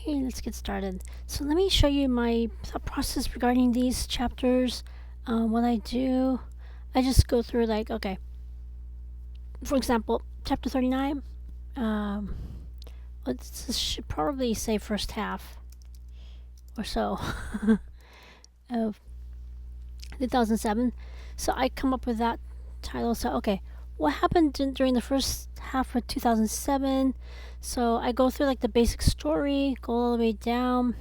Okay, let's get started. So let me show you my thought process regarding these chapters. What I do, I just go through like, okay, for example, chapter 39. Um, let's should probably say first half or so of 2007. So I come up with that title. So okay, what happened during the first half of 2007? So I go through like the basic story, go all the way down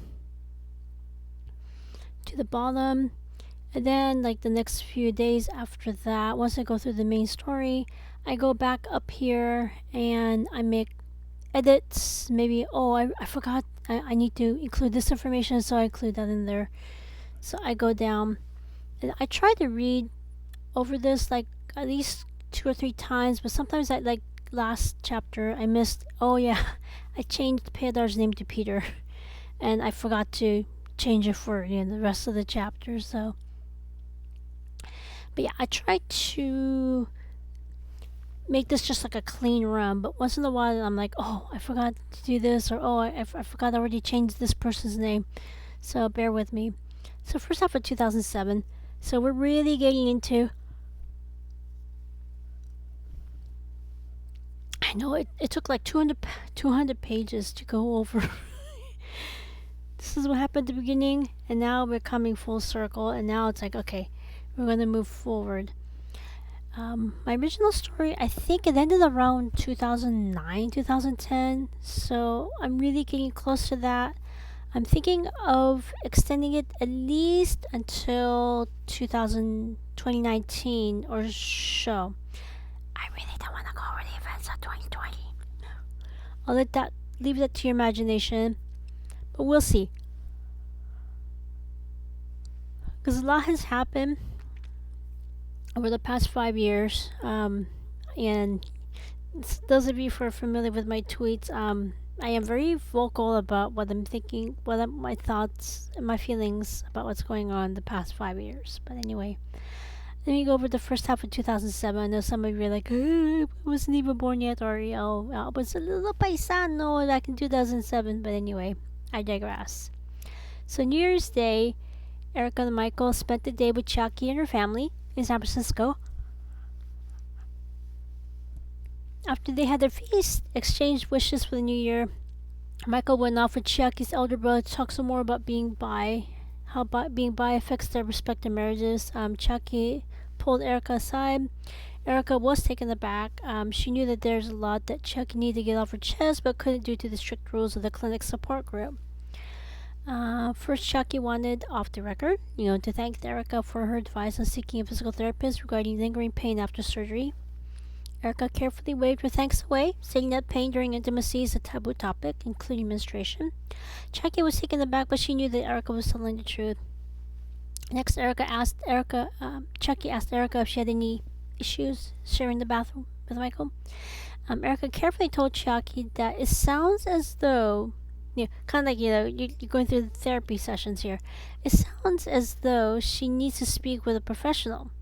to the bottom, and then like the next few days after that, once I go through the main story, I go back up here and I make edits. Maybe, oh, I forgot, I need to include this information, so I include that in there. So I go down and I try to read over this like at least 2 or 3 times, but sometimes I like last chapter I missed. Oh yeah, I changed Pedar's name to Peter, and I forgot to change it for the rest of the chapter. So, but yeah, I try to make this just like a clean run. But once in a while, I'm like, oh, I forgot to do this, or oh, I forgot I already changed this person's name. So bear with me. So first half of 2007. So we're really getting into. I know it took like 200 pages to go over. This is what happened at the beginning, and now we're coming full circle, and now it's like, okay, we're going to move forward. My original story, I think it ended around 2009, 2010, so I'm really getting close to that. I'm thinking of extending it at least until 2019 or so. I really don't want to go over the events of 2020. I'll leave that to your imagination, but we'll see. Because a lot has happened over the past 5 years, and those of you who are familiar with my tweets, I am very vocal about what I'm thinking, my thoughts and my feelings about what's going on the past 5 years. But anyway, let me go over the first half of 2007. I know some of you are like, I wasn't even born yet, or I was a little paisano back in 2007. But anyway, I digress. So New Year's Day, Erica and Michael spent the day with Chucky and her family in San Francisco. After they had their feast, exchanged wishes for the new year, Michael went off with Chucky's elder brother to talk some more about being bi, how being bi affects their respective marriages. Chucky pulled Erica aside. Erica was taken aback. She knew that there's a lot that Chucky needed to get off her chest, but couldn't due to the strict rules of the clinic support group. First, Chucky wanted, off the record, to thank Erica for her advice on seeking a physical therapist regarding lingering pain after surgery. Erica carefully waved her thanks away, stating that pain during intimacy is a taboo topic, including menstruation. Chucky was taken aback, but she knew that Erica was telling the truth. Next, Chucky asked Erica if she had any issues sharing the bathroom with Michael. Erica carefully told Chucky that it sounds as though, kind of like, you're going through the therapy sessions here. It sounds as though she needs to speak with a professional.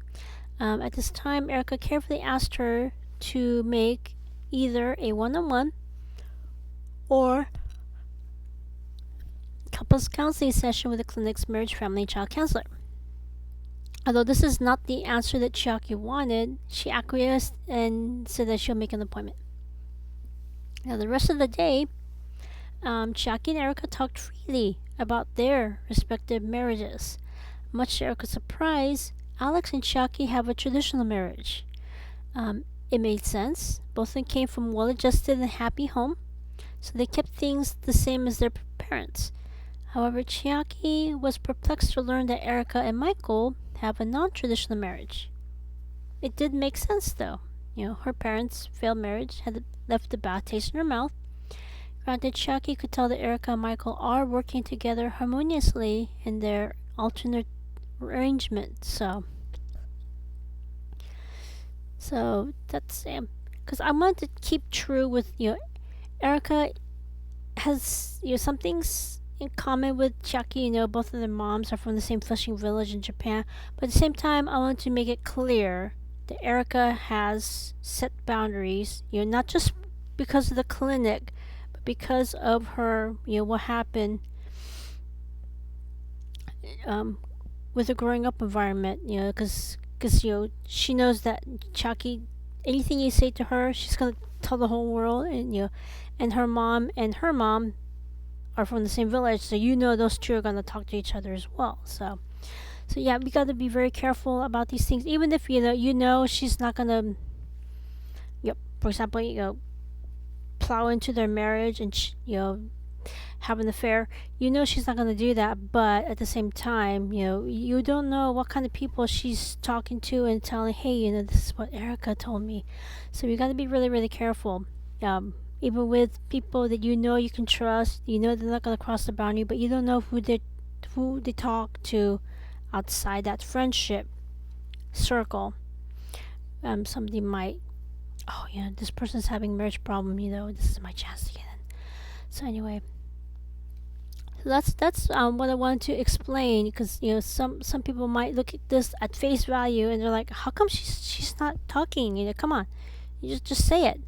At this time, Erica carefully asked her to make either a one-on-one or couples counseling session with the clinic's marriage, family, and child counselor. Although this is not the answer that Chucky wanted, she acquiesced and said that she'll make an appointment. Now, the rest of the day, Chucky and Erica talked freely about their respective marriages. Much to Erica's surprise, Alex and Chucky have a traditional marriage. It made sense. Both of them came from well-adjusted and happy home, so they kept things the same as their parents. However, Chucky was perplexed to learn that Erica and Michael have a non-traditional marriage. It did make sense, though. Her parents' failed marriage had left a bad taste in her mouth. Granted, Chucky could tell that Erica and Michael are working together harmoniously in their alternate arrangement. So that's because I want to keep true with Erica has some things in common with Chucky. Both of their moms are from the same fishing village in Japan, but at the same time, I want to make it clear that Erica has set boundaries. Not just because of the clinic, because of her, what happened um, with the growing up environment, because she knows that Chucky, anything you say to her, she's gonna tell the whole world, and her mom are from the same village, so those two are gonna talk to each other as well. So yeah, we gotta be very careful about these things, even if she's not gonna, for example, plow into their marriage and have an affair. She's not going to do that, but at the same time, you don't know what kind of people she's talking to and telling, hey, this is what Erica told me. So you got to be really, really careful. Even with people that you can trust, they're not going to cross the boundary, but you don't know who they talk to outside that friendship circle. Somebody might, oh yeah, this person's having marriage problem. This is my chance to get in. So anyway, that's what I wanted to explain, because some people might look at this at face value and they're like, how come she's not talking? Come on, you just say it.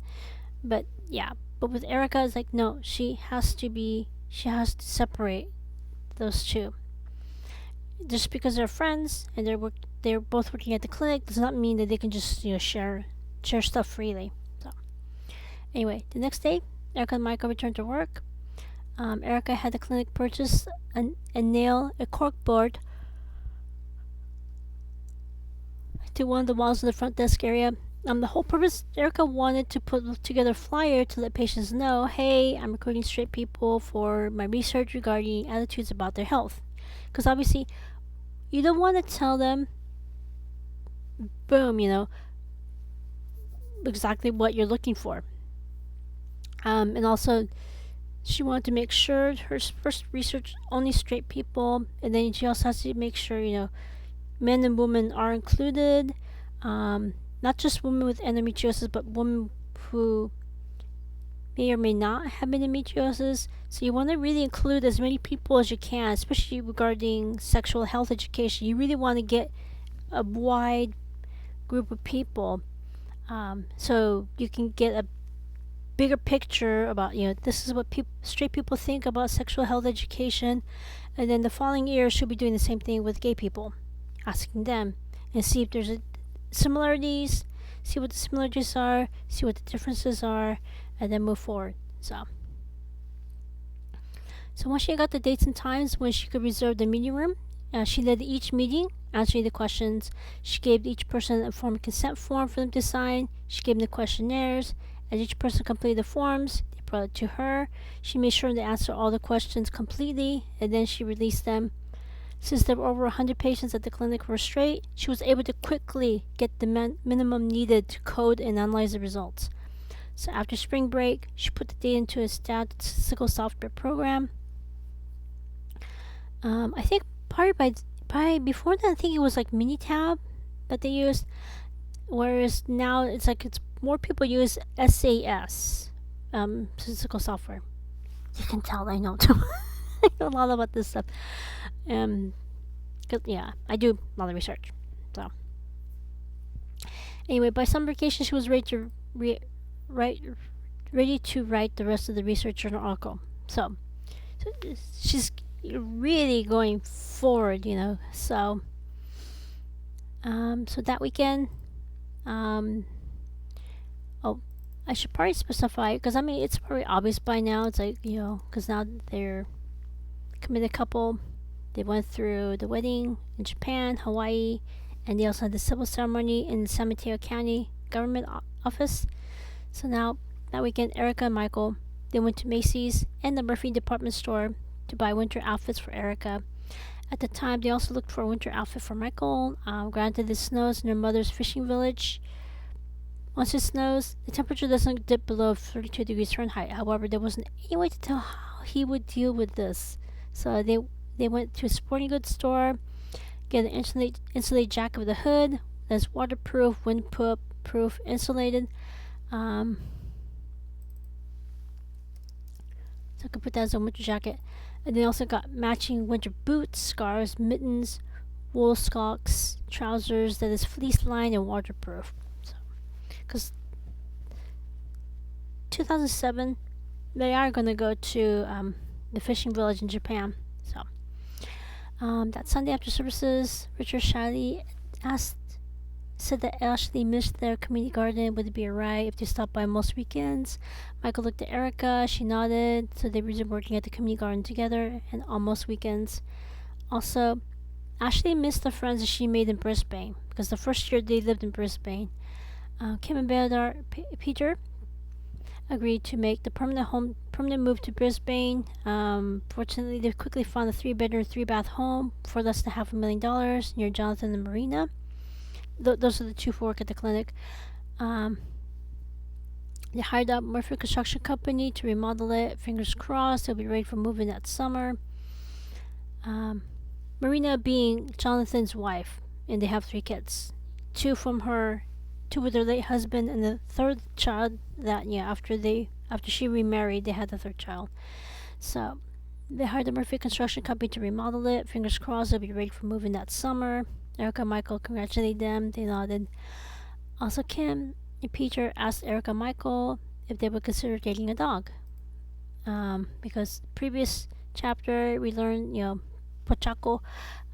But yeah, but with Erica, it's like, no, she has to separate those two. Just because they're friends and they're both working at the clinic does not mean that they can just share stuff freely. So anyway, the next day, Erica and Michael returned to work. Erica had the clinic purchase and nail a cork board to one of the walls of the front desk area. The whole purpose, Erica wanted to put together a flyer to let patients know, hey, I'm recruiting straight people for my research regarding attitudes about their health. Because obviously, you don't want to tell them, boom, exactly what you're looking for. And also, she wanted to make sure her first research only straight people, and then she also has to make sure men and women are included, not just women with endometriosis, but women who may or may not have endometriosis. So you want to really include as many people as you can, especially regarding sexual health education. You really want to get a wide group of people, so you can get a bigger picture about this is what straight people think about sexual health education. And then the following year she'll be doing the same thing with gay people, asking them and see if there's similarities, see what the similarities are, see what the differences are, and then move forward. So once she got the dates and times when she could reserve the meeting room, she led each meeting, answering the questions. She gave each person a form of consent form for them to sign. She gave them the questionnaires. As each person completed the forms, they brought it to her. She made sure to answer all the questions completely, and then she released them. Since there were over 100 patients at the clinic who were straight, she was able to quickly get the minimum needed to code and analyze the results. So after spring break, she put the data into a statistical software program. I think probably by before that, I think it was like Minitab that they used, whereas now it's more people use SAS, statistical software. You can tell I know too. I know a lot about this stuff. Cause yeah, I do a lot of research. So anyway, by summer vacation, she was ready to write the rest of the research journal article. So she's really going forward, So that weekend, I should probably specify, because it's probably obvious by now. It's like, because now they're committed couple. They went through the wedding in Japan, Hawaii, and they also had the civil ceremony in San Mateo County government office. So now, that weekend, Erica and Michael, they went to Macy's and the Murphy department store to buy winter outfits for Erica. At the time, they also looked for a winter outfit for Michael. Granted, it snows in their mother's fishing village. Once it snows, the temperature doesn't dip below 32 degrees Fahrenheit. However, there wasn't any way to tell how he would deal with this. So they went to a sporting goods store, get an insulated jacket with a hood that's waterproof, windproof, insulated. So I could put that as a winter jacket. And they also got matching winter boots, scarves, mittens, wool socks, trousers that is fleece lined and waterproof. Because 2007, they are gonna go to the fishing village in Japan. So that Sunday after services, Richard Shiley asked said that Ashley missed their community garden. Would it be alright if they stopped by most weekends? Michael looked at Erica. She nodded. So they resumed working at the community garden together and on most weekends. Also, Ashley missed the friends that she made in Brisbane because the first year they lived in Brisbane. Kim and Peter agreed to make the permanent move to Brisbane. Fortunately, they quickly found a 3-bedroom, 3-bath home for less than $500,000 near Jonathan and Marina. Those are the two who work at the clinic. They hired out Murphy Construction Company to remodel it. Fingers crossed, they'll be ready for moving that summer. Marina being Jonathan's wife, and they have 3 kids. 2 with their late husband, and the third child that after she remarried, they had the third child. So they hired the Murphy Construction Company to remodel it. Fingers crossed, they'll be ready for moving that summer. Erica and Michael congratulated them. They nodded. Also, Kim and Peter asked Erica and Michael if they would consider dating a dog. Because previous chapter we learned, Pochaco.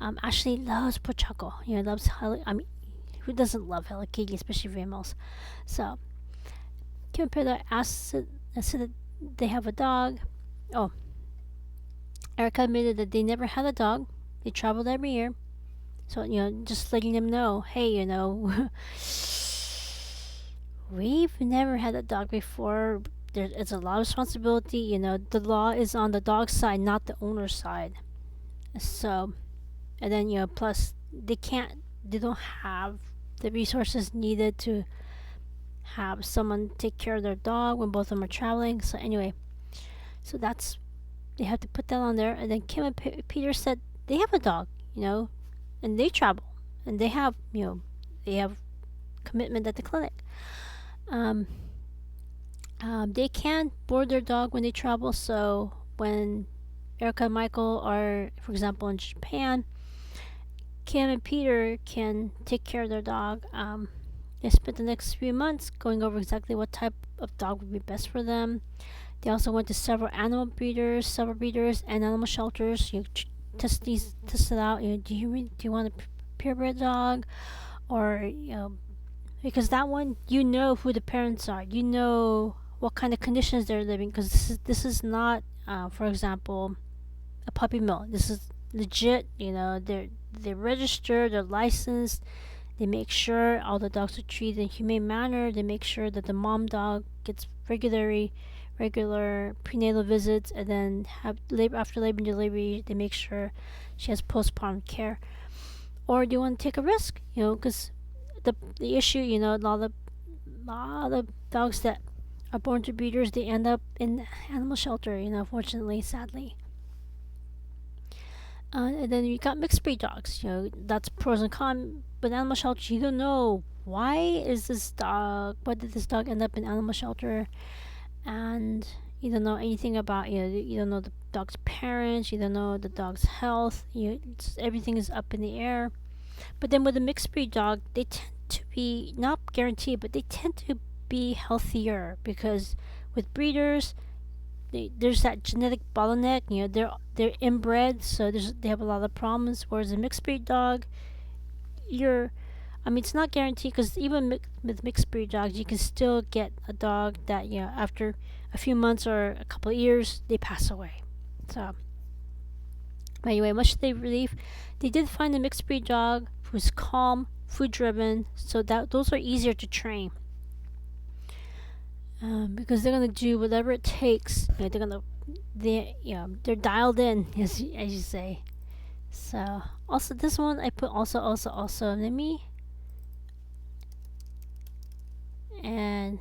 Ashley loves Pochaco. Loves who doesn't love Hello Kitty, especially females? So Kim and Peter said that they have a dog. Oh, Erica admitted that they never had a dog. They traveled every year. So, just letting them know, hey, we've never had a dog before. It's a lot of responsibility. The law is on the dog's side, not the owner's side. So, and then, plus they don't have the resources needed to have someone take care of their dog when both of them are traveling. So, anyway, they have to put that on there. And then Kim and Peter said they have a dog, and they travel, and they have commitment at the clinic. They can board their dog when they travel. So when Erica and Michael are, for example, in Japan, Kim and Peter can take care of their dog. They spent the next few months going over exactly what type of dog would be best for them. They also went to several breeders, and animal shelters. Test it out. Do you want a purebred dog, or because that one who the parents are. What kind of conditions they're living. Because this is not, for example, a puppy mill. This is legit. They're registered. They're licensed. They make sure all the dogs are treated in a humane manner. They make sure that the mom dog gets regular prenatal visits, and then after labor and delivery, they make sure she has postpartum care. Or do you want to take a risk? Because the issue, a lot of dogs that are born to breeders, they end up in animal shelter. Unfortunately, sadly. And then you got mixed breed dogs. That's pros and cons. But animal shelter, you don't know why did this dog end up in animal shelter, and you don't know anything about you don't know the dog's parents, you don't know the dog's health. Everything is up in the air. But then with a mixed breed dog, they tend to be not guaranteed, but they tend to be healthier because with breeders, there's that genetic bottleneck. They're inbred, so they have a lot of problems. Whereas a mixed breed dog, it's not guaranteed because even with mixed breed dogs, you can still get a dog that after a few months or a couple of years they pass away. So anyway, much to their relief, they did find a mixed breed dog who's calm, food driven, so that those are easier to train. Because they're gonna do whatever it takes. They're dialed in, as you say. So also this one I put also. Let me and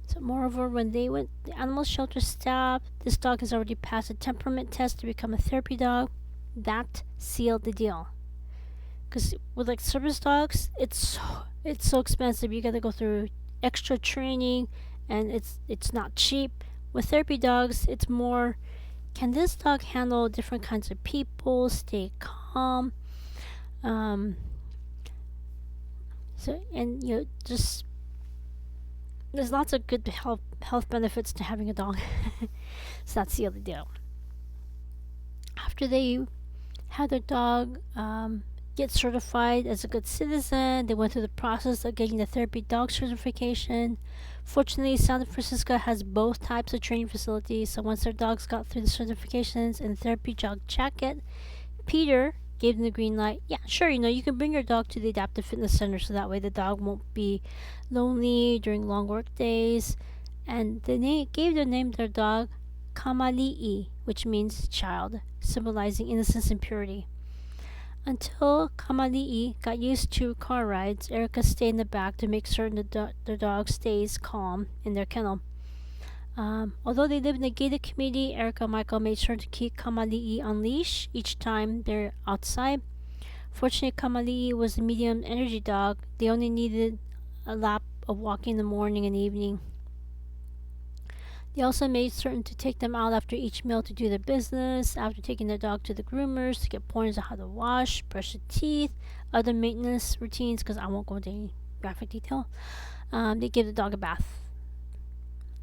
so moreover, when they went the animal shelter staff, this dog has already passed a temperament test to become a therapy dog. That sealed the deal. Because with service dogs, it's so expensive. You gotta go through extra training, and it's not cheap. With therapy dogs, it's more, can this dog handle different kinds of people, stay calm, So, and just there's lots of good health benefits to having a dog. So that's the other deal. After they had their dog get certified as a good citizen, they went through the process of getting the therapy dog certification. Fortunately, San Francisco has both types of training facilities, so once their dogs got through the certifications and therapy dog jacket, Peter gave them the green light. Yeah, sure, you can bring your dog to the adaptive fitness center so that way the dog won't be lonely during long work days. And they gave their name to their dog Kamali'i, which means child, symbolizing innocence and purity. Until Kamali'i got used to car rides, Erica stayed in the back to make certain the dog stays calm in their kennel. Although they live in a gated community, Erica and Michael made sure to keep Kamali'i on leash each time they're outside. Fortunately, Kamali'i was a medium energy dog. They only needed a lap of walking in the morning and evening. They also made certain to take them out after each meal to do their business, after taking their dog to the groomers to get pointers on how to wash, brush their teeth, other maintenance routines, because I won't go into any graphic detail. They give the dog a bath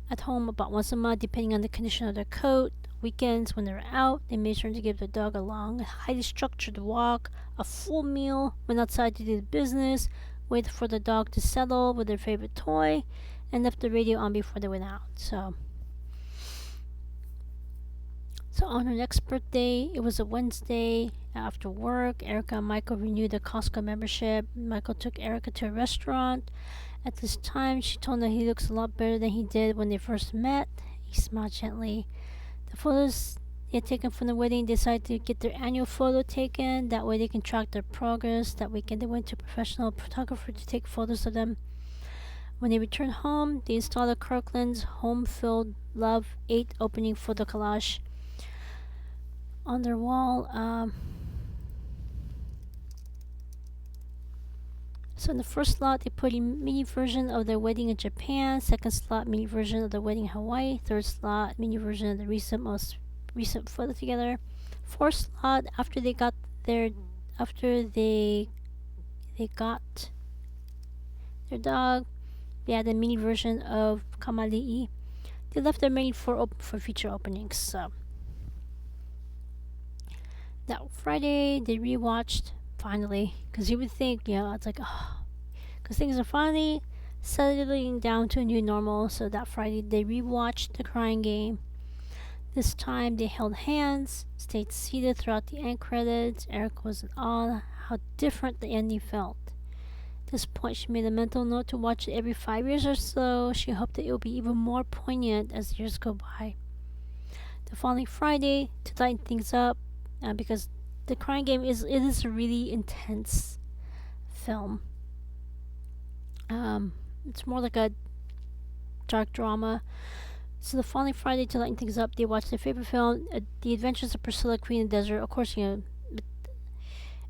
at home about once a month, depending on the condition of their coat. Weekends, when they're out, they made sure to give the dog a long, highly structured walk, a full meal, went outside to do the business, waited for the dog to settle with their favorite toy, and left the radio on before they went out. So on her next birthday, it was a Wednesday after work. Erica and Michael renewed their Costco membership. Michael took Erica to a restaurant. At this time, she told him that he looks a lot better than he did when they first met. He smiled gently. The photos they had taken from the wedding, they decided to get their annual photo taken. That way they can track their progress. That weekend they went to a professional photographer to take photos of them. When they returned home, they installed a Kirkland's Home-Filled Love 8 opening photo collage on their wall. So in the first slot, they put a mini version of their wedding in Japan. Second slot, mini version of their wedding in Hawaii. Third slot, mini version of the most recent photo together. Fourth slot, after they got their dog, they had a mini version of Kamali'i. They left their mini for open for future openings. So that Friday, they rewatched finally, because you would think, it's like, because things are finally settling down to a new normal. So that Friday, they rewatched The Crying Game. This time, they held hands, stayed seated throughout the end credits. Eric was in awe how different the ending felt. At this point, she made a mental note to watch it every 5 years or so. She hoped that it would be even more poignant as years go by. The following Friday, to lighten things up, because The Crying Game is a really intense film. It's more like a dark drama. So the following Friday, to lighten things up, they watched their favorite film, The Adventures of Priscilla, Queen of the Desert. Of course,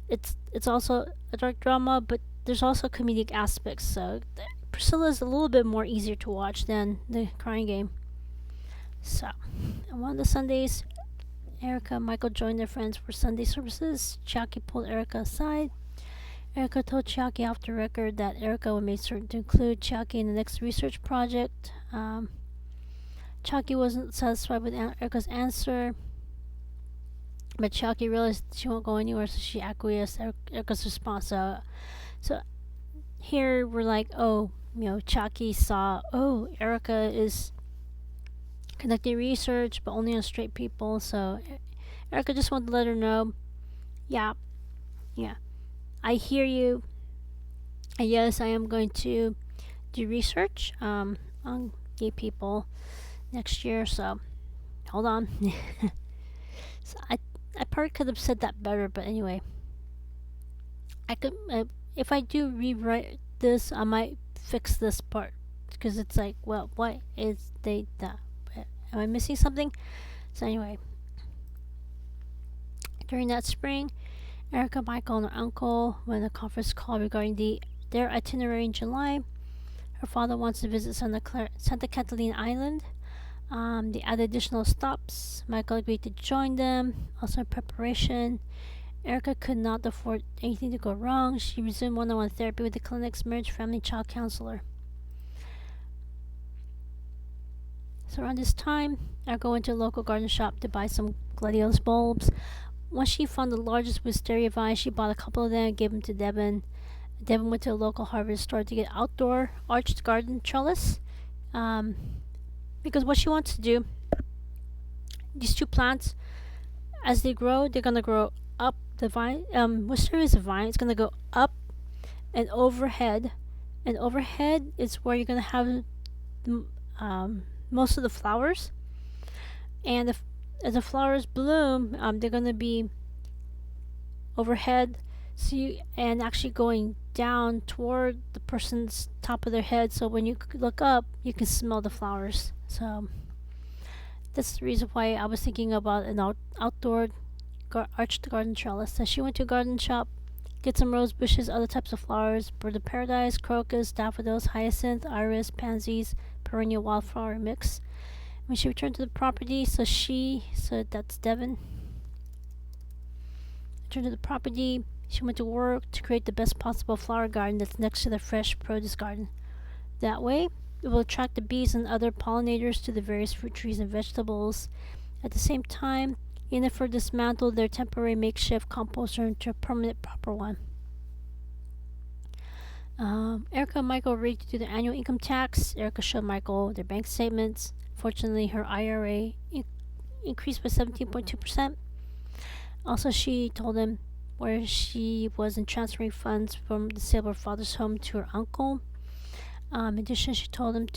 it's also a dark drama, but there's also comedic aspects. So Priscilla is a little bit more easier to watch than The Crying Game. So on one of the Sundays, Erica and Michael joined their friends for Sunday services. Chiaki pulled Erica aside. Erica told Chiaki off the record that Erica would make certain to include Chiaki in the next research project. Chiaki wasn't satisfied with Erica's answer, but Chiaki realized she won't go anywhere, so she acquiesced Erica's response. So here we're like, Chiaki saw, Erica is conducting research, but only on straight people. So Erica just wanted to let her know, yeah, I hear you. And yes, I am going to do research on gay people next year. So hold on. So I probably could have said that better, but anyway, I could if I do rewrite this, I might fix this part, because it's like, well, what is the am I missing something? So anyway, during that spring, Erica, Michael, and her uncle went on a conference call regarding their itinerary in July. Her father wants to visit Santa Catalina Island. They added additional stops. Michael agreed to join them. Also in preparation, Erica could not afford anything to go wrong. She resumed one-on-one therapy with the clinic's marriage, family, child counselor. So around this time, Erica went to a local garden shop to buy some gladiolus bulbs. Once she found the largest wisteria vine, she bought a couple of them and gave them to Devin. Devin went to a local harvest store to get outdoor arched garden trellis. Um, because what she wants to do, these two plants, as they grow, they're gonna grow up the vine. Wisteria is a vine. It's gonna go up and overhead, and overhead is where you're gonna have most of the flowers. And as the flowers bloom, they're gonna be overhead, and actually going down toward the person's top of their head. So when you look up, you can smell the flowers. So that's the reason why I was thinking about an outdoor arched garden trellis. So she went to a garden shop, get some rose bushes, other types of flowers: bird of paradise, crocus, daffodils, hyacinth, iris, pansies, perennial wildflower mix. When she returned to the property, so that's Devin. Returned to the property, she went to work to create the best possible flower garden that's next to the fresh produce garden. That way, it will attract the bees and other pollinators to the various fruit trees and vegetables. At the same time, Yennefer dismantled their temporary makeshift composter into a permanent proper one. Erica and Michael agreed to do their annual income tax. Erica showed Michael their bank statements. Fortunately, her IRA increased by 17.2%. Also, she told him where she was in transferring funds from the sale of her father's home to her uncle. In addition, she told him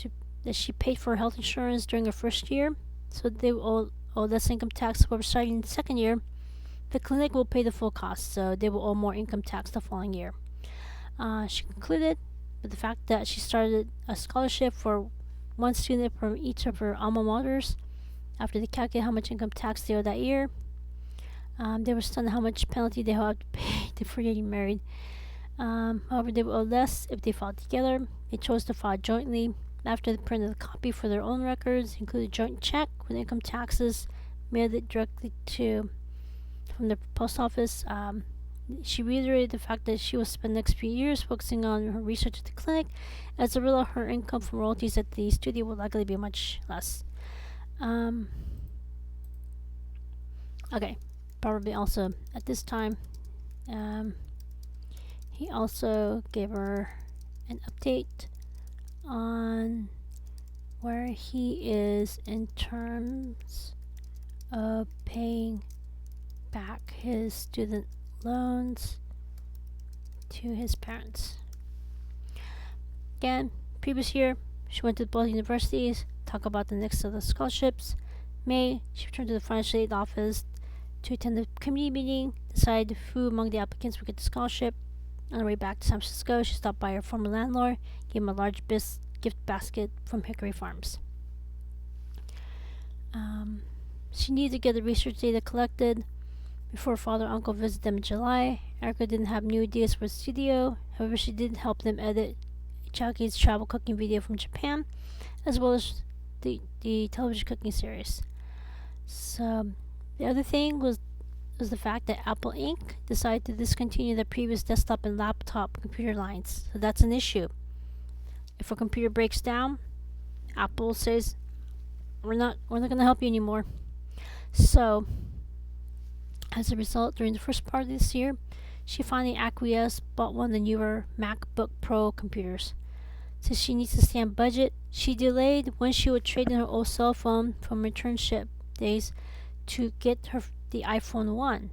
that she paid for health insurance during her first year, so they will owe less income tax. However, starting in the second year, the clinic will pay the full cost, so they will owe more income tax the following year. She concluded with the fact that she started a scholarship for one student from each of her alma maters. After they calculated how much income tax they owe that year, they were stunned how much penalty they have to pay for getting married. However, they will owe less if they filed together. They chose to file jointly. After they printed a copy for their own records, included a joint check with income taxes, mailed it directly from the post office. She reiterated the fact that she will spend the next few years focusing on her research at the clinic. As a result, her income from royalties at the studio will likely be much less. Okay, probably also at this time, he also gave her an update on where he is in terms of paying back his student loans to his parents. Again, previous year, she went to both universities, talk about the next set of scholarships. May, she returned to the financial aid office to attend the committee meeting, decide who among the applicants would get the scholarship. On her way back to San Francisco, she stopped by her former landlord, gave him a large gift basket from Hickory Farms. She needed to get the research data collected before father and uncle visited them in July. Erica didn't have new ideas for the studio. However, she did help them edit Chaki's travel cooking video from Japan, as well as the television cooking series. So the other thing was the fact that Apple Inc. decided to discontinue their previous desktop and laptop computer lines. So that's an issue. If a computer breaks down, Apple says we're not going to help you anymore. So as a result, during the first part of this year, she finally acquiesced, bought one of the newer MacBook Pro computers. Since she needs to stay on budget, she delayed when she would trade in her old cell phone from returnship days to get the iPhone 1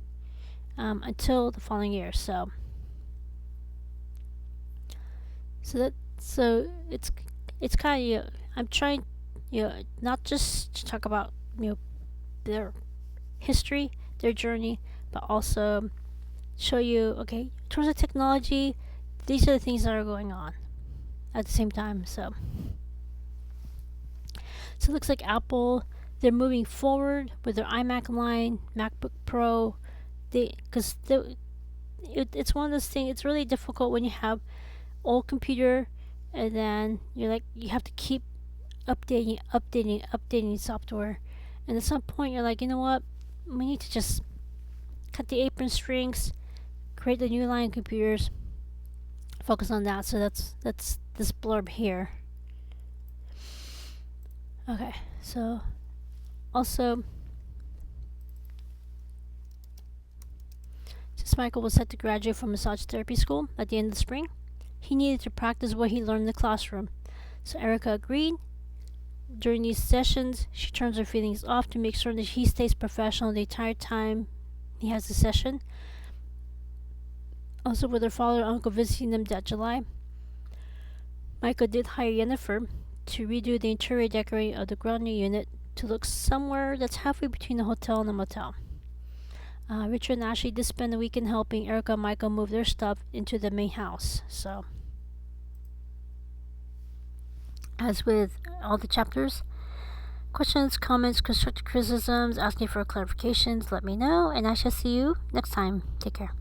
until the following year. So it's kind of, I'm trying, not just to talk about their history, their journey, but also show you, okay, in terms of technology, these are the things that are going on at the same time. So it looks like Apple, they're moving forward with their iMac line, MacBook Pro. It's one of those things. It's really difficult when you have old computer, and then you have to keep updating software, and at some point you're like, you know what, we need to just cut the apron strings, create the new line of computers, focus on that. So that's this blurb here. Okay, so also, since Michael was set to graduate from massage therapy school at the end of the spring, he needed to practice what he learned in the classroom. So Erica agreed. During these sessions, she turns her feelings off to make sure that he stays professional the entire time he has the session. Also, with her father and uncle visiting them that July, Michael did hire Jennifer to redo the interior decorating of the ground unit to look somewhere that's halfway between a hotel and a motel. Richard and Ashley did spend the weekend helping Erica and Michael move their stuff into the main house. So, as with all the chapters, questions, comments, constructive criticisms, asking for clarifications, let me know, and I shall see you next time. Take care.